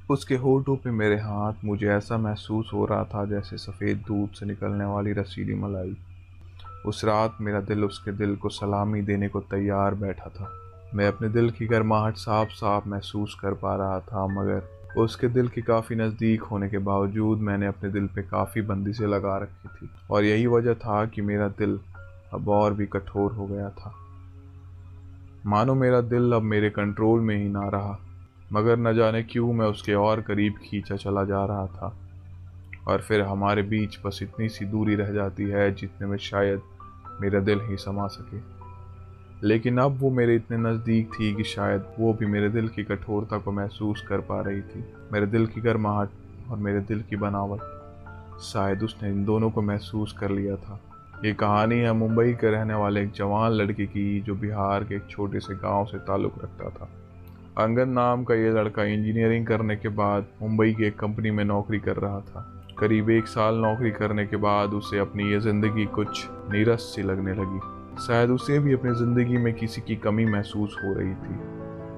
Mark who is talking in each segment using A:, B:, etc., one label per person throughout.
A: उसके होठों पे मेरे हाथ, मुझे ऐसा महसूस हो रहा था जैसे सफ़ेद दूध से निकलने वाली रसीली मलाई। उस रात मेरा दिल उसके दिल को सलामी देने को तैयार बैठा था। मैं अपने दिल की गर्माहट साफ साफ महसूस कर पा रहा था, मगर उसके दिल के काफ़ी नज़दीक होने के बावजूद मैंने अपने दिल पे काफ़ी बंदिशें लगा रखी थी, और यही वजह था कि मेरा दिल अब और भी कठोर हो गया था। मानो मेरा दिल अब मेरे कंट्रोल में ही ना रहा, मगर न जाने क्यों मैं उसके और करीब खींचा चला जा रहा था। और फिर हमारे बीच बस इतनी सी दूरी रह जाती है जितने में शायद मेरा दिल ही समा सके। लेकिन अब वो मेरे इतने नज़दीक थी कि शायद वो भी मेरे दिल की कठोरता को महसूस कर पा रही थी। मेरे दिल की गर्माहट और मेरे दिल की बनावट, शायद उसने इन दोनों को महसूस कर लिया था। ये कहानी है मुंबई के रहने वाले एक जवान लड़के की, जो बिहार के एक छोटे से गांव से ताल्लुक़ रखता था। अंगद नाम का ये लड़का इंजीनियरिंग करने के बाद मुंबई की एक कंपनी में नौकरी कर रहा था। करीब 1 साल नौकरी करने के बाद उसे अपनी ये ज़िंदगी कुछ नीरस सी लगने लगी। शायद उसे भी अपनी ज़िंदगी में किसी की कमी महसूस हो रही थी।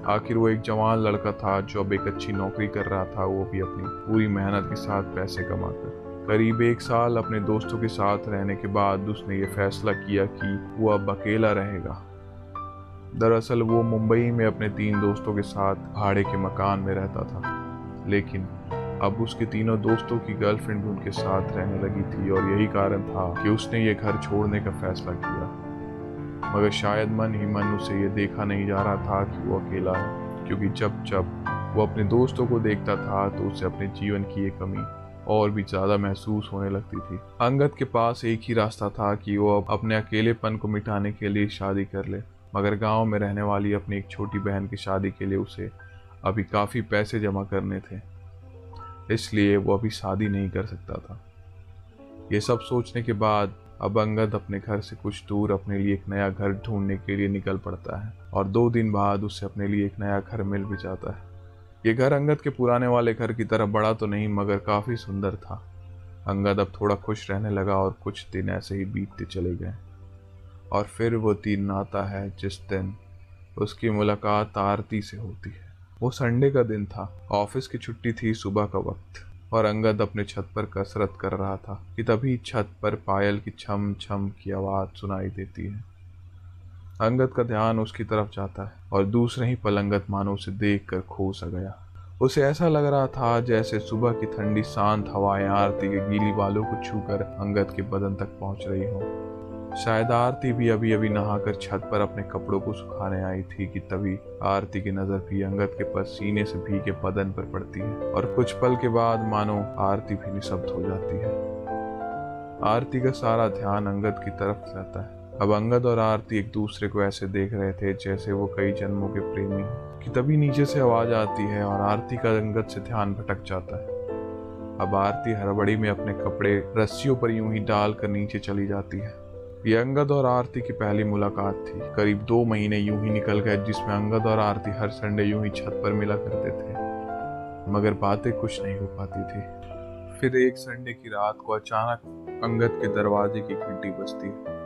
A: आखिर वो एक जवान लड़का था जो अब एक अच्छी नौकरी कर रहा था, वो भी अपनी पूरी मेहनत के साथ पैसे कमाकर। करीब 1 साल अपने दोस्तों के साथ रहने के बाद उसने ये फैसला किया कि वो अब अकेला रहेगा। दरअसल वो मुंबई में अपने 3 दोस्तों के साथ भाड़े के मकान में रहता था, लेकिन अब उसके तीनों दोस्तों की गर्लफ्रेंड भी उनके साथ रहने लगी थी, और यही कारण था कि उसने ये घर छोड़ने का फैसला किया। मगर शायद मन ही मन उसे ये देखा नहीं जा रहा था कि वो अकेला है, क्योंकि जब जब वो अपने दोस्तों को देखता था तो उसे अपने जीवन की ये कमी और भी ज़्यादा महसूस होने लगती थी। अंगद के पास एक ही रास्ता था कि वो अब अपने अकेलेपन को मिटाने के लिए शादी कर ले, मगर गांव में रहने वाली अपनी एक छोटी बहन की शादी के लिए उसे अभी काफ़ी पैसे जमा करने थे, इसलिए वो अभी शादी नहीं कर सकता था। ये सब सोचने के बाद अब अंगद अपने घर से कुछ दूर अपने लिए एक नया घर ढूंढने के लिए निकल पड़ता है, और 2 दिन बाद उसे अपने लिए एक नया घर मिल भी जाता है। ये घर अंगद के पुराने वाले घर की तरह बड़ा तो नहीं, मगर काफ़ी सुंदर था। अंगद अब थोड़ा खुश रहने लगा, और कुछ दिन ऐसे ही बीतते चले गए। और फिर वो दिन आता है जिस दिन उसकी मुलाकात आरती से होती है। वो संडे का दिन था, ऑफिस की छुट्टी थी, सुबह का वक्त, और अंगद अपने छत पर कसरत कर रहा था कि तभी छत पर पायल की छम छम की आवाज़ सुनाई देती है। अंगद का ध्यान उसकी तरफ जाता है, और दूसरे ही पल अंगद मानो उसे देखकर खो सा गया। उसे ऐसा लग रहा था जैसे सुबह की ठंडी शांत हवाएं आरती के गीली बालों को छूकर अंगद के बदन तक पहुंच रही हो। शायद आरती भी अभी अभी नहाकर छत पर अपने कपड़ों को सुखाने आई थी कि तभी आरती की नजर भी अंगद के पसीने से भीगे बदन पर पड़ती है, और कुछ पल के बाद मानो आरती भी निशब्द हो जाती है। आरती का सारा ध्यान अंगद की तरफ रहता है। अब अंगद और आरती एक दूसरे को ऐसे देख रहे थे जैसे वो कई जन्मों के प्रेमी हैं, कि तभी नीचे से आवाज आती है और आरती का अंगद से ध्यान भटक जाता है। अब आरती हड़बड़ी में अपने कपड़े रस्सियों पर यूं ही डालकर नीचे चली जाती है। ये अंगद और आरती की पहली मुलाकात थी। करीब 2 महीने यूं ही निकल गए जिसमें अंगद और आरती हर संडे यूं ही छत पर मिला करते थे, मगर बातें कुछ नहीं हो पाती थी। फिर एक संडे की रात को अचानक अंगद के दरवाजे की घंटी बजती है।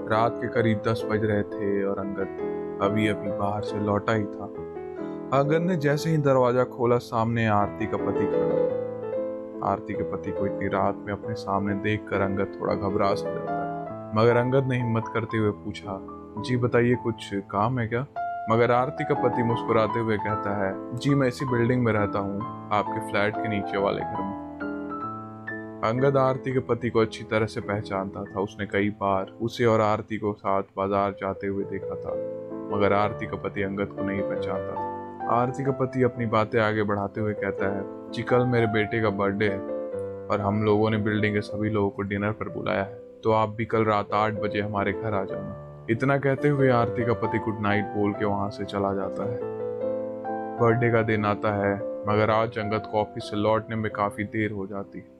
A: रात के करीब 10 बज रहे थे और अंगद अभी अभी बाहर से लौटा ही था। अंगद ने जैसे ही दरवाजा खोला, सामने आरती का पति खड़ा था। आरती के पति को इतनी रात में अपने सामने देखकर अंगद थोड़ा घबरा सा जाता है, मगर अंगद ने हिम्मत करते हुए पूछा, जी बताइए, कुछ काम है क्या? मगर आरती का पति मुस्कुराते हुए कहता है, जी मैं इसी बिल्डिंग में रहता हूँ, आपके फ्लैट के नीचे वाले घर में। अंगद आरती के पति को अच्छी तरह से पहचानता था। उसने कई बार उसे और आरती को साथ बाजार जाते हुए देखा था, मगर आरती का पति अंगद को नहीं पहचानता था। आरती का पति अपनी बातें आगे बढ़ाते हुए कहता है, जी कल मेरे बेटे का बर्थडे है और हम लोगों ने बिल्डिंग के सभी लोगों को डिनर पर बुलाया है, तो आप भी कल रात 8 बजे हमारे घर आ जाना। इतना कहते हुए आरती का पति गुड नाइट बोल के वहां से चला जाता है। बर्थडे का दिन आता है, मगर आज अंगद को ऑफिस से लौटने में काफी देर हो जाती है।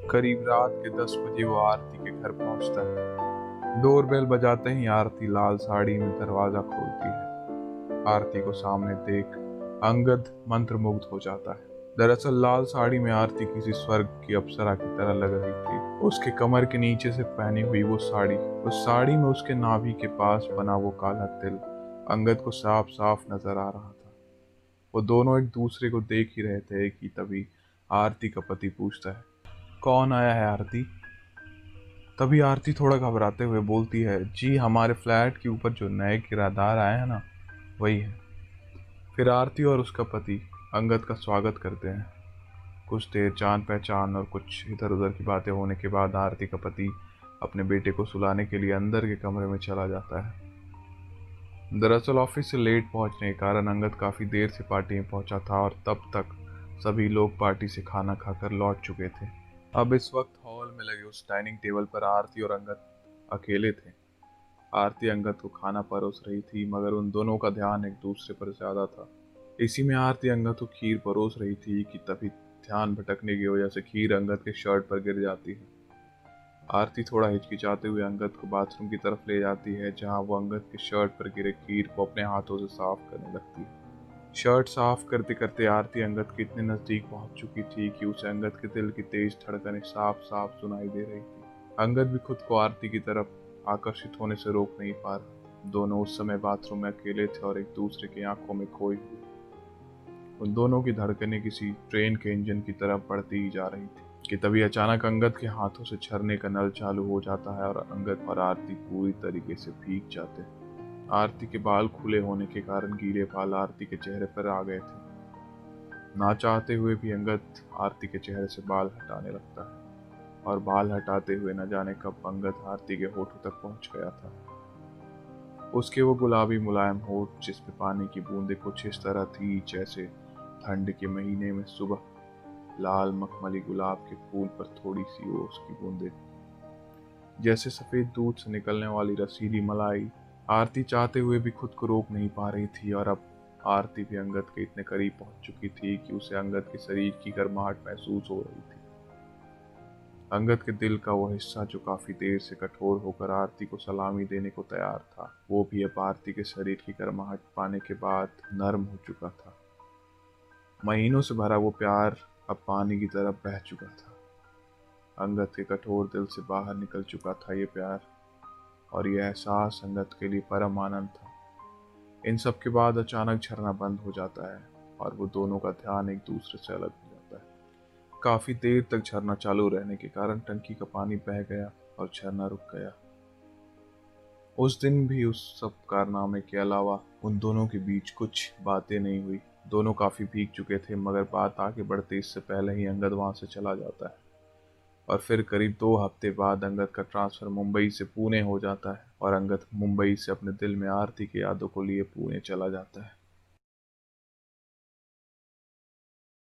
A: करीब रात के 10 बजे वो आरती के घर पहुंचता है। डोरबेल बजाते ही आरती लाल साड़ी में दरवाजा खोलती है। आरती को सामने देख अंगद मंत्रमुग्ध हो जाता है। दरअसल लाल साड़ी में आरती किसी स्वर्ग की अप्सरा की तरह लग रही थी। उसके कमर के नीचे से पहनी हुई वो साड़ी, उस साड़ी में उसके नाभि के पास बना वो काला तिल अंगद को साफ साफ नजर आ रहा था। वो दोनों एक दूसरे को देख ही रहे थे कि तभी आरती का पति पूछता है, कौन आया है आरती? तभी आरती थोड़ा घबराते हुए बोलती है, जी हमारे फ्लैट के ऊपर जो नए किराएदार आए हैं ना, वही है। फिर आरती और उसका पति अंगद का स्वागत करते हैं। कुछ देर जान पहचान और कुछ इधर उधर की बातें होने के बाद आरती का पति अपने बेटे को सुलाने के लिए अंदर के कमरे में चला जाता है। दरअसल ऑफिस से लेट पहुंचने के कारण अंगद काफ़ी देर से पार्टी में पहुंचा था और तब तक सभी लोग पार्टी से खाना खाकर लौट चुके थे। अब इस वक्त हॉल में लगे उस डाइनिंग टेबल पर आरती और अंगद अकेले थे। आरती अंगद को खाना परोस रही थी, मगर उन दोनों का ध्यान एक दूसरे पर ज्यादा था। इसी में आरती अंगद को खीर परोस रही थी कि तभी ध्यान भटकने की वजह से खीर अंगद के शर्ट पर गिर जाती है। आरती थोड़ा हिचकिचाते हुए अंगद को बाथरूम की तरफ ले जाती है, जहां वो अंगद के शर्ट पर गिरे खीर को अपने हाथों से साफ करने लगती है। शर्ट साफ करते करते आरती अंगद के इतने नजदीक पहुंच चुकी थी कि उसे अंगद के दिल की तेज धड़कनें साफ साफ सुनाई दे रही थी। अंगद भी खुद को आरती की तरफ आकर्षित होने से रोक नहीं पा रहा। दोनों उस समय बाथरूम में अकेले थे और एक दूसरे की आंखों में खोए हुए। उन दोनों की धड़कनें किसी ट्रेन के इंजन की तरफ बढ़ती ही जा रही थी कि तभी अचानक अंगद के हाथों से झरने का नल चालू हो जाता है और अंगद और आरती पूरी तरीके से भीग जाते हैं। आरती के बाल खुले होने के कारण गीले बाल आरती के चेहरे पर आ गए थे। ना चाहते हुए भी अंगद आरती के चेहरे से बाल हटाने लगता है और बाल हटाते हुए न जाने कब अंगद आरती के होठों तक पहुंच गया था। उसके वो गुलाबी मुलायम होठ जिसमें पानी की बूंदें कुछ इस तरह थी जैसे ठंड के महीने में सुबह लाल मखमली गुलाब के फूल पर थोड़ी सी ओस की बूंदें, जैसे सफेद दूध से निकलने वाली रसीली मलाई। आरती चाहते हुए भी खुद को रोक नहीं पा रही थी और अब आरती भी अंगद के इतने करीब पहुंच चुकी थी कि उसे अंगद के शरीर की गर्माहट महसूस हो रही थी। अंगद के दिल का वो हिस्सा जो काफी देर से कठोर होकर आरती को सलामी देने को तैयार था, वो भी अब आरती के शरीर की गर्माहट पाने के बाद नरम हो चुका था। महीनों से भरा वो प्यार अब पानी की तरफ बह चुका था। अंगद के कठोर दिल से बाहर निकल चुका था ये प्यार, और यह एहसास अंगद के लिए परम आनंद था। इन सब के बाद अचानक झरना बंद हो जाता है और वो दोनों का ध्यान एक दूसरे से अलग हो जाता है। काफी देर तक झरना चालू रहने के कारण टंकी का पानी बह गया और झरना रुक गया। उस दिन भी उस सब कारनामे के अलावा उन दोनों के बीच कुछ बातें नहीं हुई। दोनों काफी भीग चुके थे, मगर बात आगे बढ़ते इससे पहले ही अंगद वहां से चला जाता है और फिर करीब 2 हफ्ते बाद अंगद का ट्रांसफर मुंबई से पुणे हो जाता है और अंगद मुंबई से अपने दिल में आरती की यादों को लिए पुणे चला जाता है।